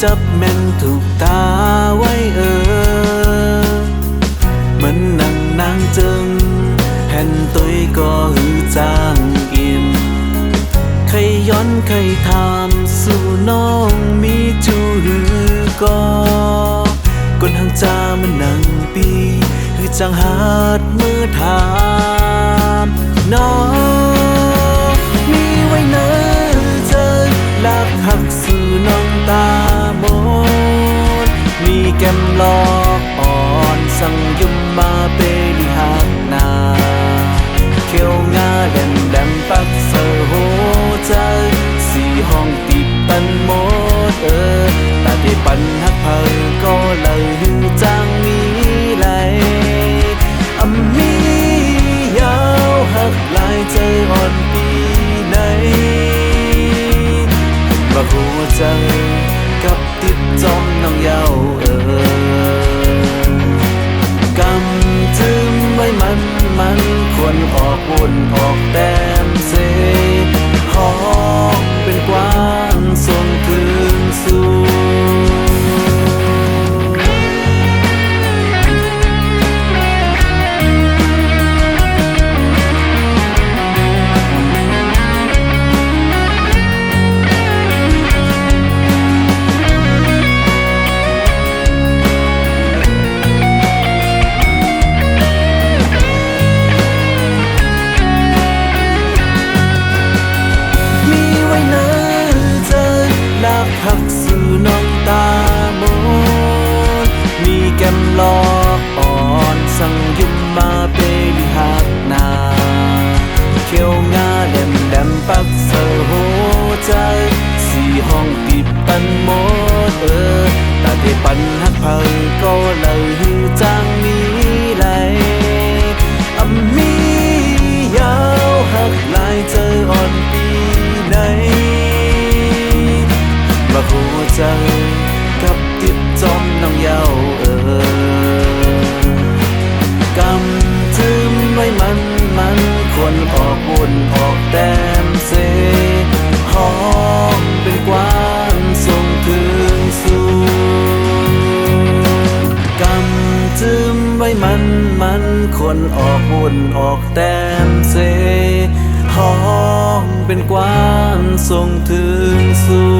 จับแม่นถูกตาไว้เหมือนนางจึงแห่นตุยก็หือจางกินใครย้อนใครถามสู่น้องมีจูหรือก็ก้นหางจามันนั่งปีหือจางหาดมือถามน้องมีไว้เนอเจอลากหักสู่น้องตาบนมีแก้มลอกอ่อนสั่งยุ่มมาเปลิหักนาเขียวงาแดมปักเสอโหใจสี่ห้องติดปันหมดตาได้ปันหักเพอก็เลยหือจางมีไหลมียาวหักลายใจอ่อนปีไหนว่าหัวใจกับติดจอมน้องยาวกำถึงไว้มันควรออกวนออกแต้มเสหอกเป็นกว้างส่งคืนสู่หักสู่น้องตาโมนมีแก้มลอกอ่อนสั่งยุ่มมาเปลิหักนาเขียวงาแดมปักเสอโหใจสี่ห้องติดปันหมดตาได้ปันหักเพอก็เลยหือจางมีไหลมียาวหักลายเจออ่อนปีไหนว่าหัวใจกับติดจอมน้องยาวกำถึงไว้มันควรออกวนออกแต้มเสห้องเป็นกว้างส่งถึงสู่กำถึงไว้มันควรออกวนออกแต้มเสห้องเป็นกว้างส่งถึงสู่